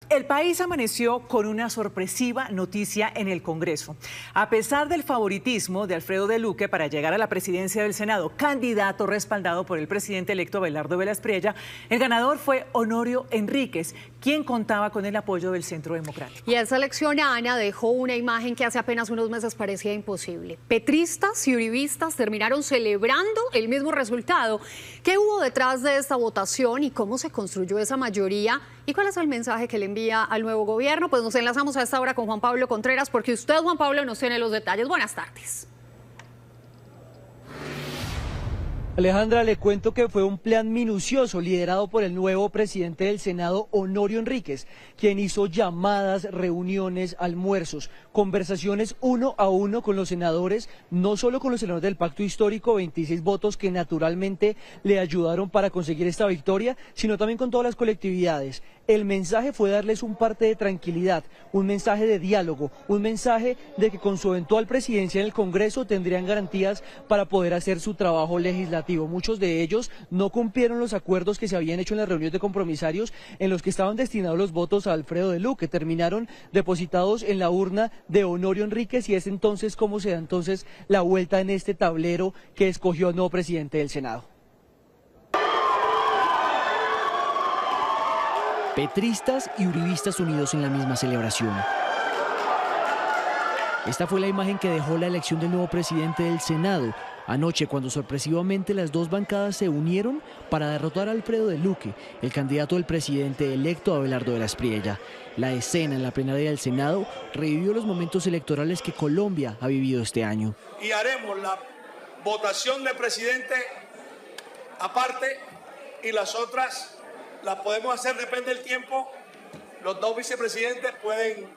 El país amaneció con una sorpresiva noticia en el Congreso. A pesar del favoritismo de Alfredo de Luque para llegar a la presidencia del Senado, candidato respaldado por el presidente electo Abelardo Velas Priella, el ganador fue Honorio Enríquez, quien contaba con el apoyo del Centro Democrático. Y esa elección, Ana, dejó una imagen que hace apenas unos meses parecía imposible. Petristas y uribistas terminaron celebrando el mismo resultado. ¿Qué hubo detrás de esta votación y cómo se construyó esa mayoría? ¿Y cuál es el mensaje que le envía al nuevo gobierno? Pues nos enlazamos a esta hora con Juan Pablo Contreras, porque usted, Juan Pablo, nos tiene los detalles. Buenas tardes. Alejandra, le cuento que fue un plan minucioso liderado por el nuevo presidente del Senado, Honorio Enríquez, quien hizo llamadas, reuniones, almuerzos, conversaciones uno a uno con los senadores, no solo con los senadores del Pacto Histórico, 26 votos que naturalmente le ayudaron para conseguir esta victoria, sino también con todas las colectividades. El mensaje fue darles un parte de tranquilidad, un mensaje de diálogo, un mensaje de que con su eventual presidencia en el Congreso tendrían garantías para poder hacer su trabajo legislativo. Muchos de ellos no cumplieron los acuerdos que se habían hecho en las reuniones de compromisarios en los que estaban destinados los votos a Alfredo de Luque, terminaron depositados en la urna de Honorio Enríquez, y es entonces cómo se da entonces la vuelta en este tablero que escogió al nuevo presidente del Senado. Petristas y uribistas unidos en la misma celebración. Esta fue la imagen que dejó la elección del nuevo presidente del Senado anoche, cuando sorpresivamente las dos bancadas se unieron para derrotar a Alfredo de Luque, el candidato del presidente electo Abelardo Velas Priella. La escena en la plenaria del Senado revivió los momentos electorales que Colombia ha vivido este año. Y haremos la votación de presidente aparte, y las otras las podemos hacer, depende del tiempo. Los dos vicepresidentes pueden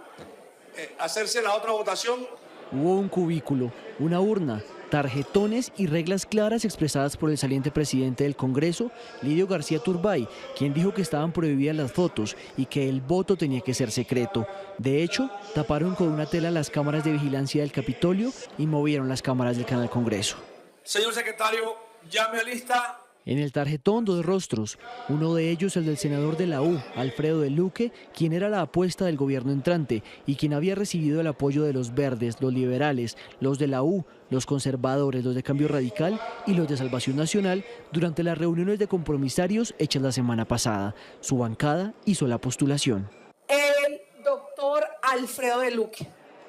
hacerse la otra votación. Hubo un cubículo, una urna, tarjetones y reglas claras expresadas por el saliente presidente del Congreso, Lidio García Turbay, quien dijo que estaban prohibidas las fotos y que el voto tenía que ser secreto. De hecho, taparon con una tela las cámaras de vigilancia del Capitolio y movieron las cámaras del Canal Congreso. Señor secretario, llame a lista. En el tarjetón, dos rostros, uno de ellos el del senador de la U, Alfredo de Luque, quien era la apuesta del gobierno entrante y quien había recibido el apoyo de los verdes, los liberales, los de la U, los conservadores, los de Cambio Radical y los de Salvación Nacional durante las reuniones de compromisarios hechas la semana pasada. Su bancada hizo la postulación. El doctor Alfredo de Luque.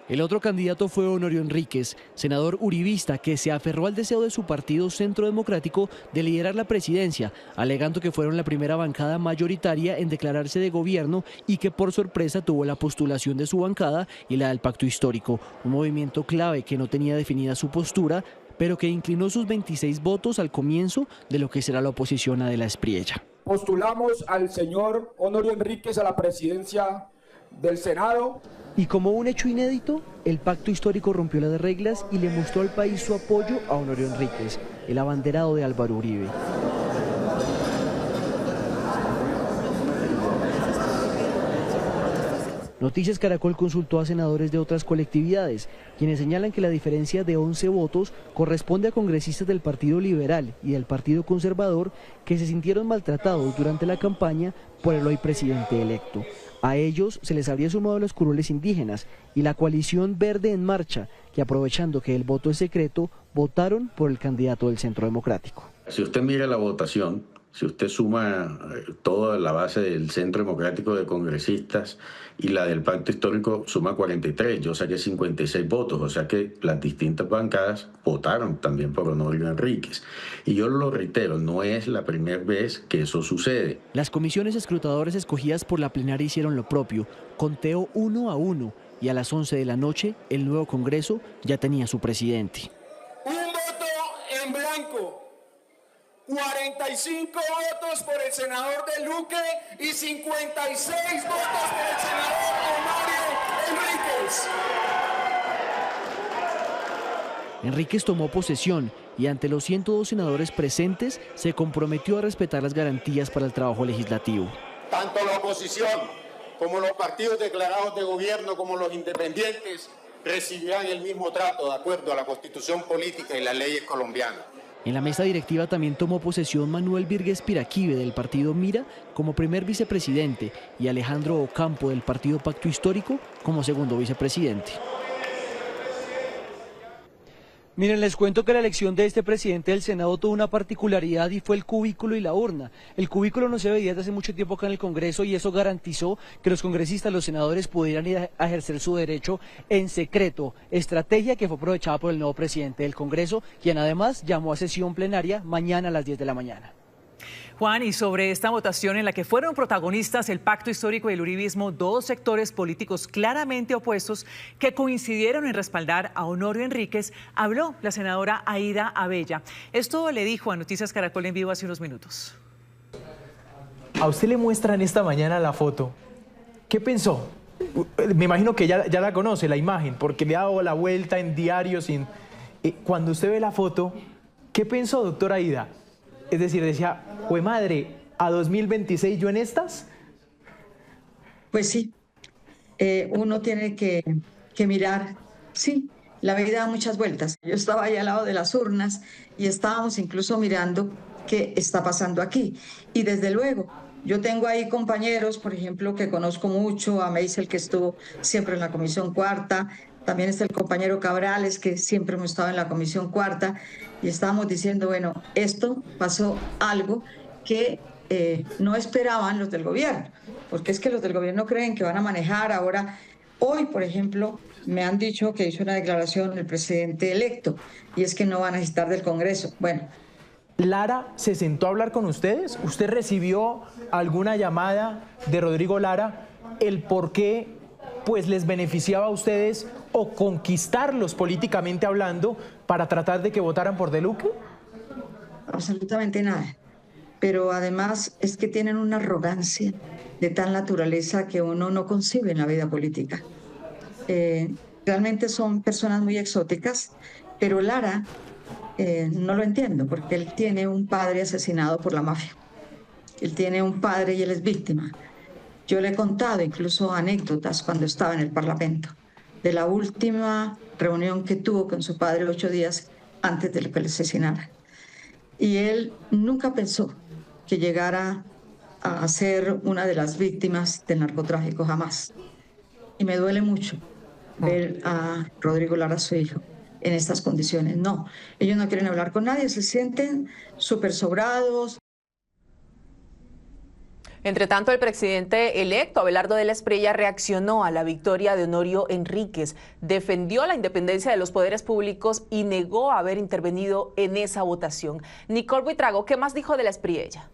El otro candidato fue Honorio Enríquez, senador uribista que se aferró al deseo de su partido Centro Democrático de liderar la presidencia, alegando que fueron la primera bancada mayoritaria en declararse de gobierno y que por sorpresa tuvo la postulación de su bancada y la del Pacto Histórico, un movimiento clave que no tenía definida su postura, pero que inclinó sus 26 votos al comienzo de lo que será la oposición a Velas Priella. Postulamos al señor Honorio Enríquez a la presidencia del Senado. Y como un hecho inédito, el Pacto Histórico rompió las reglas y le mostró al país su apoyo a Honorio Enríquez, el abanderado de Álvaro Uribe. Noticias Caracol consultó a senadores de otras colectividades, quienes señalan que la diferencia de 11 votos corresponde a congresistas del Partido Liberal y del Partido Conservador que se sintieron maltratados durante la campaña por el hoy presidente electo. A ellos se les habría sumado los curules indígenas y la coalición Verde en Marcha, que aprovechando que el voto es secreto, votaron por el candidato del Centro Democrático. Si usted mira la votación, si usted suma toda la base del Centro Democrático de congresistas y la del Pacto Histórico, suma 43, yo saqué 56 votos, o sea que las distintas bancadas votaron también por Honorio Enríquez. Y yo lo reitero, no es la primera vez que eso sucede. Las comisiones escrutadoras escogidas por la plenaria hicieron lo propio, conteo 1 a 1, y a las 11 de la noche el nuevo Congreso ya tenía su presidente. Un voto en blanco. 45 votos por el senador de Luque y 56 votos por el senador Honorio Enríquez. Enríquez tomó posesión y ante los 102 senadores presentes se comprometió a respetar las garantías para el trabajo legislativo. Tanto la oposición como los partidos declarados de gobierno como los independientes recibirán el mismo trato de acuerdo a la Constitución política y las leyes colombianas. En la mesa directiva también tomó posesión Manuel Virgues Piraquive del partido Mira como primer vicepresidente y Alejandro Ocampo del partido Pacto Histórico como segundo vicepresidente. Miren, les cuento que la elección de este presidente del Senado tuvo una particularidad y fue el cubículo y la urna. El cubículo no se veía desde hace mucho tiempo acá en el Congreso y eso garantizó que los congresistas, los senadores pudieran ir a ejercer su derecho en secreto, estrategia que fue aprovechada por el nuevo presidente del Congreso, quien además llamó a sesión plenaria mañana a las 10 de la mañana. Juan, y sobre esta votación en la que fueron protagonistas el Pacto Histórico y el uribismo, dos sectores políticos claramente opuestos que coincidieron en respaldar a Honorio Enríquez, habló la senadora Aída Abella. Esto le dijo a Noticias Caracol en vivo hace unos minutos. A usted le muestran esta mañana la foto. ¿Qué pensó? Me imagino que ya la conoce, la imagen, porque le ha dado la vuelta en diarios. Cuando usted ve la foto, ¿qué pensó, doctora Aída? Es decir, decía, ¡jue madre! ¿A 2026 yo en estas? Pues sí, uno tiene que mirar, sí, la vida da muchas vueltas. Yo estaba ahí al lado de las urnas y estábamos incluso mirando qué está pasando aquí. Y desde luego, yo tengo ahí compañeros, por ejemplo, que conozco mucho, a Meisel, que estuvo siempre en la Comisión Cuarta, también está el compañero Cabrales, que siempre hemos estado en la Comisión Cuarta, y estábamos diciendo, bueno, esto pasó algo que no esperaban los del gobierno, porque es que los del gobierno creen que van a manejar ahora. Hoy, por ejemplo, me han dicho que hizo una declaración el presidente electo, y es que no van a necesitar del Congreso. Bueno. ¿Lara se sentó a hablar con ustedes? ¿Usted recibió alguna llamada de Rodrigo Lara? ¿El por qué pues les beneficiaba a ustedes o conquistarlos políticamente hablando para tratar de que votaran por De Luque? Absolutamente nada. Pero además es que tienen una arrogancia de tal naturaleza que uno no concibe en la vida política. Realmente son personas muy exóticas, pero Lara no lo entiendo, porque él tiene un padre asesinado por la mafia. Él tiene un padre y él es víctima. Yo le he contado incluso anécdotas cuando estaba en el Parlamento, de la última reunión que tuvo con su padre 8 días antes de que le asesinaran. Y él nunca pensó que llegara a ser una de las víctimas del narcotráfico, jamás. Y me duele mucho ver a Rodrigo Lara, su hijo, en estas condiciones. No, ellos no quieren hablar con nadie, se sienten súper sobrados. Entre tanto, el presidente electo, Abelardo de la Espriella, reaccionó a la victoria de Honorio Enríquez, defendió la independencia de los poderes públicos y negó haber intervenido en esa votación. Nicole Buitrago, ¿qué más dijo de la Espriella?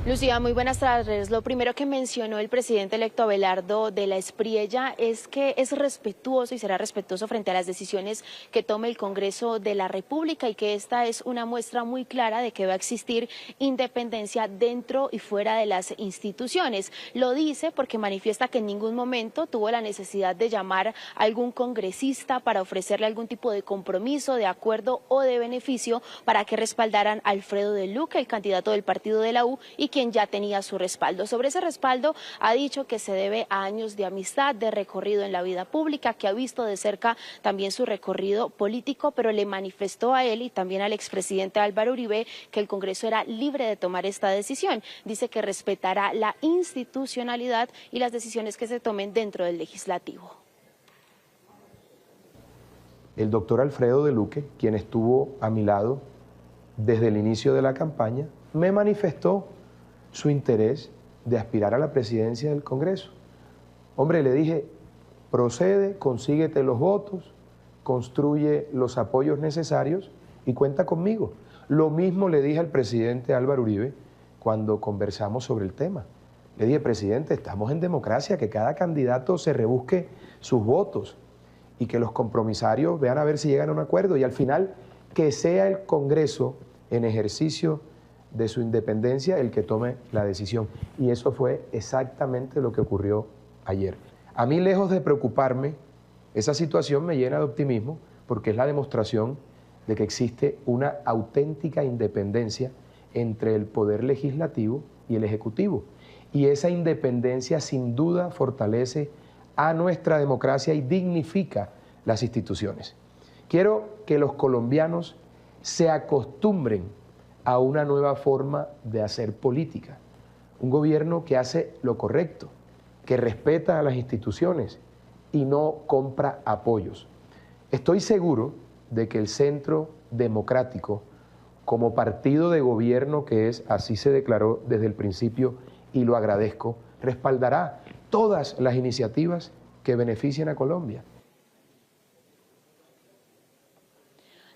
Lucía, muy buenas tardes. Lo primero que mencionó el presidente electo Abelardo de la Espriella es que es respetuoso y será respetuoso frente a las decisiones que tome el Congreso de la República y que esta es una muestra muy clara de que va a existir independencia dentro y fuera de las instituciones. Lo dice porque manifiesta que en ningún momento tuvo la necesidad de llamar a algún congresista para ofrecerle algún tipo de compromiso, de acuerdo o de beneficio para que respaldaran a Alfredo de Luque, el candidato del partido de la U, y quien ya tenía su respaldo. Sobre ese respaldo ha dicho que se debe a años de amistad, de recorrido en la vida pública, que ha visto de cerca también su recorrido político, pero le manifestó a él y también al expresidente Álvaro Uribe que el Congreso era libre de tomar esta decisión. Dice que respetará la institucionalidad y las decisiones que se tomen dentro del legislativo. El doctor Alfredo de Luque, quien estuvo a mi lado desde el inicio de la campaña, me manifestó su interés de aspirar a la presidencia del Congreso. Hombre, le dije, procede, consíguete los votos, construye los apoyos necesarios y cuenta conmigo. Lo mismo le dije al presidente Álvaro Uribe cuando conversamos sobre el tema. Le dije, presidente, estamos en democracia, que cada candidato se rebusque sus votos y que los compromisarios vean a ver si llegan a un acuerdo y al final que sea el Congreso en ejercicio de su independencia el que tome la decisión. Y eso fue exactamente lo que ocurrió ayer. A mí, lejos de preocuparme, esa situación me llena de optimismo porque es la demostración de que existe una auténtica independencia entre el poder legislativo y el ejecutivo. Y esa independencia sin duda fortalece a nuestra democracia y dignifica las instituciones. Quiero que los colombianos se acostumbren a una nueva forma de hacer política. Un gobierno que hace lo correcto, que respeta a las instituciones y no compra apoyos. Estoy seguro de que el Centro Democrático, como partido de gobierno que es, así se declaró desde el principio y lo agradezco, respaldará todas las iniciativas que beneficien a Colombia.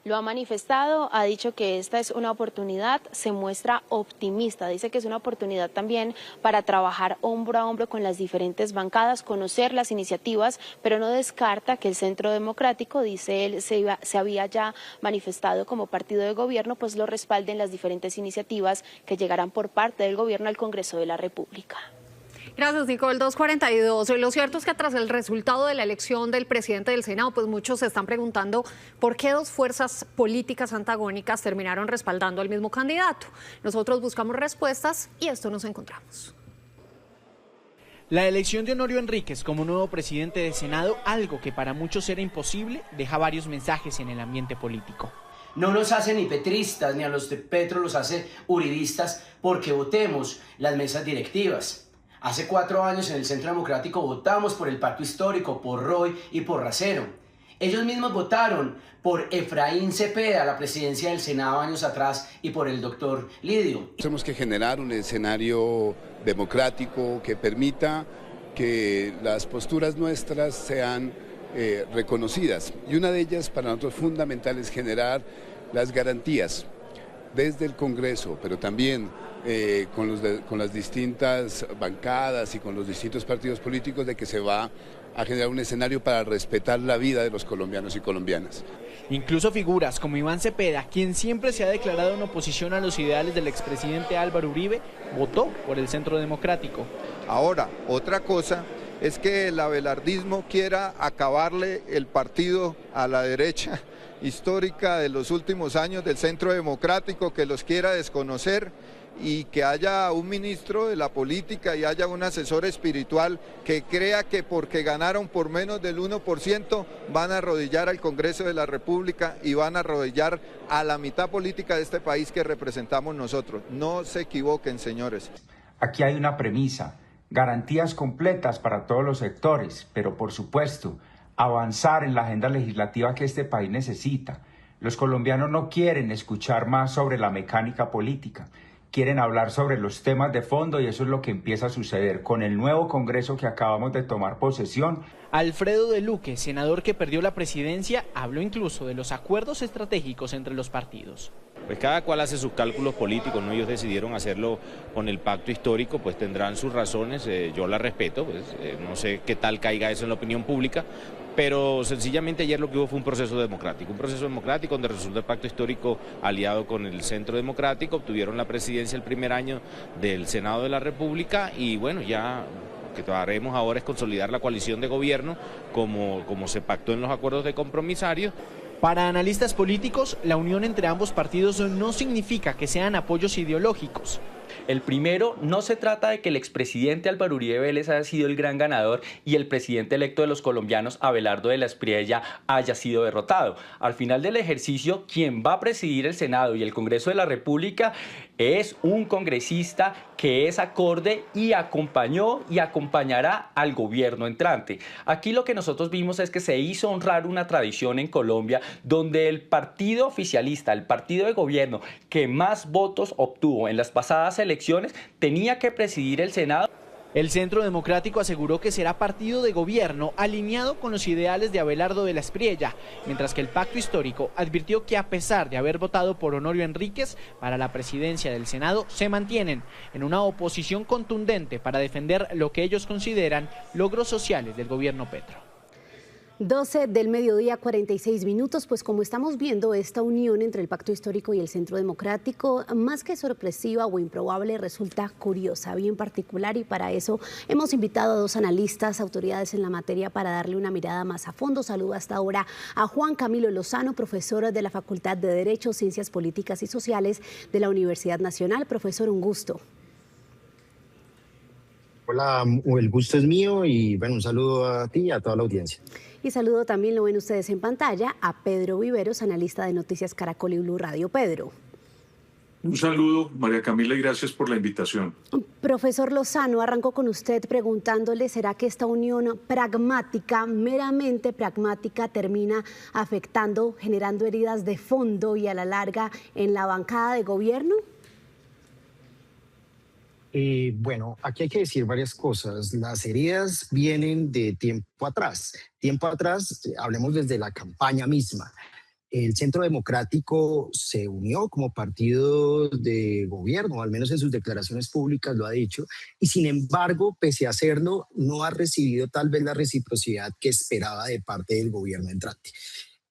Lo ha manifestado, ha dicho que esta es una oportunidad, se muestra optimista, dice que es una oportunidad también para trabajar hombro a hombro con las diferentes bancadas, conocer las iniciativas, pero no descarta que el Centro Democrático, dice él, se había ya manifestado como partido de gobierno, pues lo respalden las diferentes iniciativas que llegarán por parte del gobierno al Congreso de la República. Gracias, Nicole. 2:42. Lo cierto es que tras el resultado de la elección del presidente del Senado, pues muchos se están preguntando por qué dos fuerzas políticas antagónicas terminaron respaldando al mismo candidato. Nosotros buscamos respuestas y esto nos encontramos. La elección de Honorio Enríquez como nuevo presidente del Senado, algo que para muchos era imposible, deja varios mensajes en el ambiente político. No nos hace ni petristas, ni a los de Petro los hace uribistas porque votemos las mesas directivas. Hace 4 años en el Centro Democrático votamos por el pacto histórico, por Roy y por Racero. Ellos mismos votaron por Efraín Cepeda, la presidencia del Senado años atrás, y por el doctor Lidio. Tenemos que generar un escenario democrático que permita que las posturas nuestras sean reconocidas. Y una de ellas para nosotros fundamental es generar las garantías desde el Congreso, pero también con las distintas bancadas y con los distintos partidos políticos de que se va a generar un escenario para respetar la vida de los colombianos y colombianas. Incluso figuras como Iván Cepeda, quien siempre se ha declarado en oposición a los ideales del expresidente Álvaro Uribe, votó por el Centro Democrático. Ahora, otra cosa es que el abelardismo quiera acabarle el partido a la derecha histórica de los últimos años del Centro Democrático, que los quiera desconocer y que haya un ministro de la política y haya un asesor espiritual que crea que porque ganaron por menos del 1% van a arrodillar al Congreso de la República y van a arrodillar a la mitad política de este país que representamos nosotros. No se equivoquen, señores. Aquí hay una premisa, garantías completas para todos los sectores, pero por supuesto, avanzar en la agenda legislativa que este país necesita. Los colombianos no quieren escuchar más sobre la mecánica política. Quieren hablar sobre los temas de fondo y eso es lo que empieza a suceder con el nuevo Congreso que acabamos de tomar posesión. Alfredo de Luque, senador que perdió la presidencia, habló incluso de los acuerdos estratégicos entre los partidos. Pues cada cual hace sus cálculos políticos, ¿no? Ellos decidieron hacerlo con el pacto histórico, pues tendrán sus razones, yo las respeto, pues, no sé qué tal caiga eso en la opinión pública, pero sencillamente ayer lo que hubo fue un proceso democrático donde resultó el pacto histórico aliado con el Centro Democrático, obtuvieron la presidencia el primer año del Senado de la República y bueno, ya lo que haremos ahora es consolidar la coalición de gobierno como se pactó en los acuerdos de compromisarios. Para analistas políticos, la unión entre ambos partidos no significa que sean apoyos ideológicos. El primero, no se trata de que el expresidente Álvaro Uribe Vélez haya sido el gran ganador y el presidente electo de los colombianos, Abelardo de la Espriella, haya sido derrotado. Al final del ejercicio, quien va a presidir el Senado y el Congreso de la República es un congresista que es acorde y acompañó y acompañará al gobierno entrante. Aquí lo que nosotros vimos es que se hizo honrar una tradición en Colombia donde el partido oficialista, el partido de gobierno que más votos obtuvo en las pasadas elecciones, tenía que presidir el Senado. El Centro Democrático aseguró que será partido de gobierno alineado con los ideales de Abelardo de la Espriella, mientras que el pacto histórico advirtió que a pesar de haber votado por Honorio Enríquez para la presidencia del Senado, se mantienen en una oposición contundente para defender lo que ellos consideran logros sociales del gobierno Petro. 12 del mediodía, 46 minutos, pues como estamos viendo, esta unión entre el Pacto Histórico y el Centro Democrático, más que sorpresiva o improbable, resulta curiosa, bien particular, y para eso hemos invitado a 2 analistas, autoridades en la materia, para darle una mirada más a fondo. Saludo hasta ahora a Juan Camilo Lozano, profesor de la Facultad de Derecho, Ciencias Políticas y Sociales de la Universidad Nacional. Profesor, un gusto. Hola, el gusto es mío y bueno, un saludo a ti y a toda la audiencia. Y saludo también, lo ven ustedes en pantalla, a Pedro Viveros, analista de Noticias Caracol y Blue Radio. Pedro. Un saludo, María Camila, y gracias por la invitación. Profesor Lozano, arranco con usted preguntándole, ¿será que esta unión pragmática, meramente pragmática, termina afectando, generando heridas de fondo y a la larga en la bancada de gobierno? Bueno, aquí hay que decir varias cosas. Las heridas vienen de tiempo atrás. Tiempo atrás, hablemos desde la campaña misma. El Centro Democrático se unió como partido de gobierno, al menos en sus declaraciones públicas lo ha dicho, y sin embargo, pese a hacerlo, no ha recibido tal vez la reciprocidad que esperaba de parte del gobierno entrante.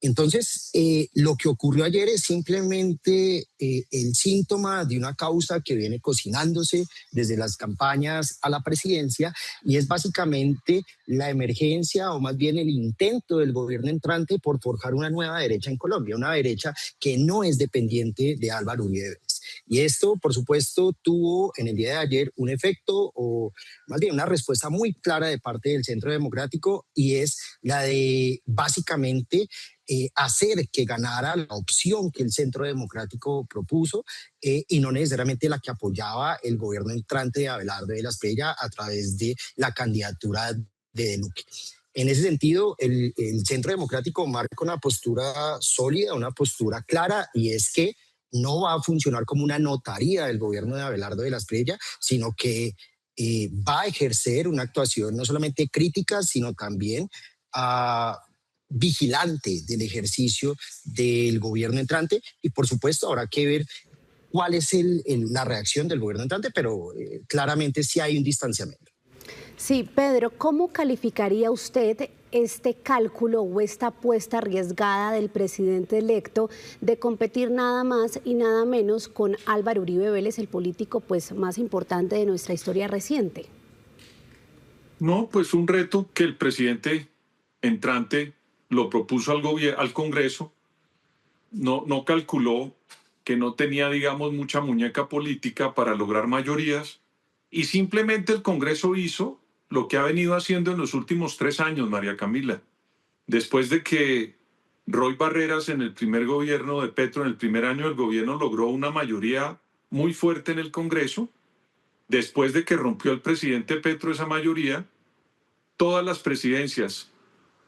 Entonces, lo que ocurrió ayer es simplemente el síntoma de una causa que viene cocinándose desde las campañas a la presidencia, y es básicamente la emergencia, o más bien el intento del gobierno entrante por forjar una nueva derecha en Colombia, una derecha que no es dependiente de Álvaro Uribe Vélez. Y esto, por supuesto, tuvo en el día de ayer un efecto, o más bien una respuesta muy clara de parte del Centro Democrático, y es la de básicamente hacer que ganara la opción que el Centro Democrático propuso y no necesariamente la que apoyaba el gobierno entrante de Abelardo de la Espriella a través de la candidatura de Duque. En ese sentido, el Centro Democrático marca una postura sólida, una postura clara, y es que no va a funcionar como una notaría del gobierno de Abelardo de la Espriella, sino que va a ejercer una actuación no solamente crítica, sino también vigilante del ejercicio del gobierno entrante, y por supuesto habrá que ver cuál es la reacción del gobierno entrante, pero claramente sí hay un distanciamiento. Sí, Pedro, ¿cómo calificaría usted este cálculo o esta apuesta arriesgada del presidente electo de competir nada más y nada menos con Álvaro Uribe Vélez, el político pues más importante de nuestra historia reciente? No, pues un reto que el presidente entrante lo propuso al Congreso, no calculó que no tenía, digamos, mucha muñeca política para lograr mayorías, y simplemente el Congreso hizo lo que ha venido haciendo en los últimos 3 años, María Camila. Después de que Roy Barreras en el primer gobierno de Petro, en el primer año del gobierno, logró una mayoría muy fuerte en el Congreso, después de que rompió el presidente Petro esa mayoría, todas las presidencias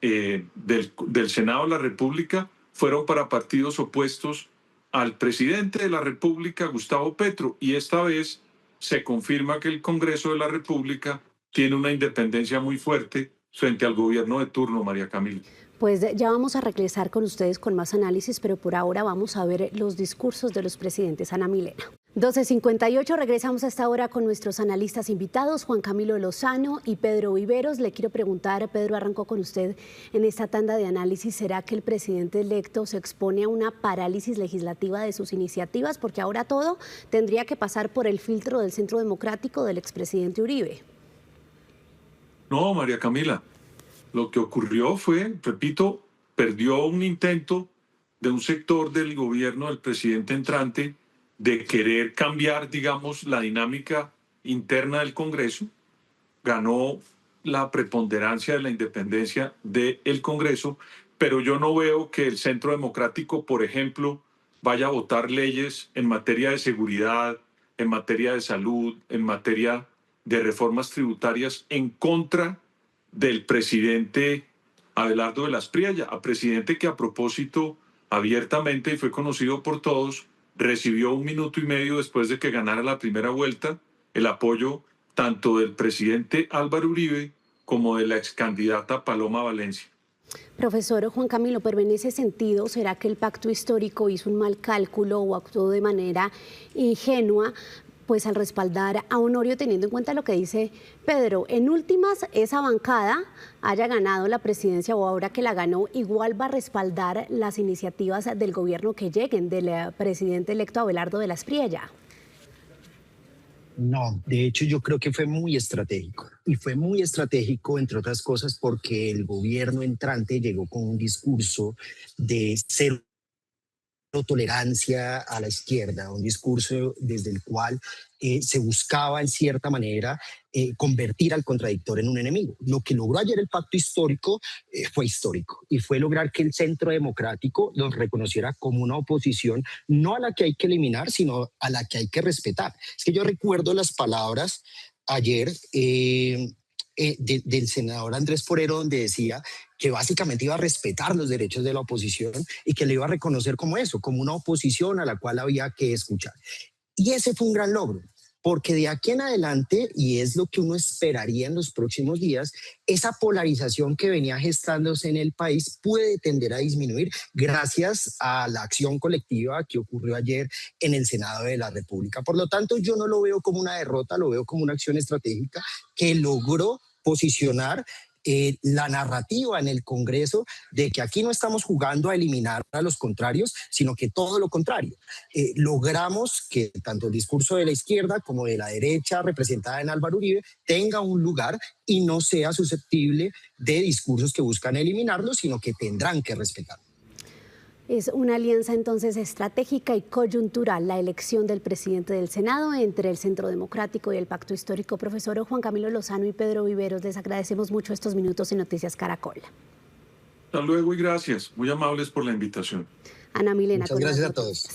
del Senado de la República fueron para partidos opuestos al presidente de la República, Gustavo Petro, y esta vez se confirma que el Congreso de la República tiene una independencia muy fuerte frente al gobierno de turno, María Camila. Pues ya vamos a regresar con ustedes con más análisis, pero por ahora vamos a ver los discursos de los presidentes. Ana Milena. 12:58, regresamos a esta hora con nuestros analistas invitados, Juan Camilo Lozano y Pedro Viveros. Le quiero preguntar, Pedro, arrancó con usted en esta tanda de análisis, ¿será que el presidente electo se expone a una parálisis legislativa de sus iniciativas? Porque ahora todo tendría que pasar por el filtro del Centro Democrático del expresidente Uribe. No, María Camila, lo que ocurrió fue, repito, perdió un intento de un sector del gobierno del presidente entrante de querer cambiar, digamos, la dinámica interna del Congreso. Ganó la preponderancia de la independencia del Congreso, pero yo no veo que el Centro Democrático, por ejemplo, vaya a votar leyes en materia de seguridad, en materia de salud, en materia de reformas tributarias en contra del presidente Abelardo de la Espriella, a presidente que, a propósito, abiertamente, y fue conocido por todos, recibió 1 minuto y medio después de que ganara la primera vuelta el apoyo tanto del presidente Álvaro Uribe como de la excandidata Paloma Valencia. Profesor Juan Camilo, pero en ese sentido, ¿será que el pacto histórico hizo un mal cálculo o actuó de manera ingenua pues al respaldar a Honorio, teniendo en cuenta lo que dice Pedro? En últimas, esa bancada haya ganado la presidencia o ahora que la ganó, igual va a respaldar las iniciativas del gobierno que lleguen del presidente electo Abelardo de la Espriella. No, de hecho yo creo que fue muy estratégico, y fue muy estratégico entre otras cosas porque el gobierno entrante llegó con un discurso de cero tolerancia a la izquierda, un discurso desde el cual se buscaba en cierta manera convertir al contradictor en un enemigo. Lo que logró ayer el pacto histórico fue histórico y fue lograr que el Centro Democrático los reconociera como una oposición no a la que hay que eliminar, sino a la que hay que respetar. Es que yo recuerdo las palabras ayer del senador Andrés Forero, donde decía que básicamente iba a respetar los derechos de la oposición y que le iba a reconocer como eso, como una oposición a la cual había que escuchar. Y ese fue un gran logro, porque de aquí en adelante, y es lo que uno esperaría en los próximos días, esa polarización que venía gestándose en el país puede tender a disminuir gracias a la acción colectiva que ocurrió ayer en el Senado de la República. Por lo tanto, yo no lo veo como una derrota, lo veo como una acción estratégica que logró posicionar la narrativa en el Congreso de que aquí no estamos jugando a eliminar a los contrarios, sino que todo lo contrario. Logramos que tanto el discurso de la izquierda como de la derecha representada en Álvaro Uribe tenga un lugar y no sea susceptible de discursos que buscan eliminarlo, sino que tendrán que respetarlo. Es una alianza entonces estratégica y coyuntural la elección del presidente del Senado entre el Centro Democrático y el Pacto Histórico. Profesor Juan Camilo Lozano y Pedro Viveros, les agradecemos mucho estos minutos en Noticias Caracol. Hasta luego y gracias. Muy amables por la invitación. Ana Milena. Muchas gracias a todos.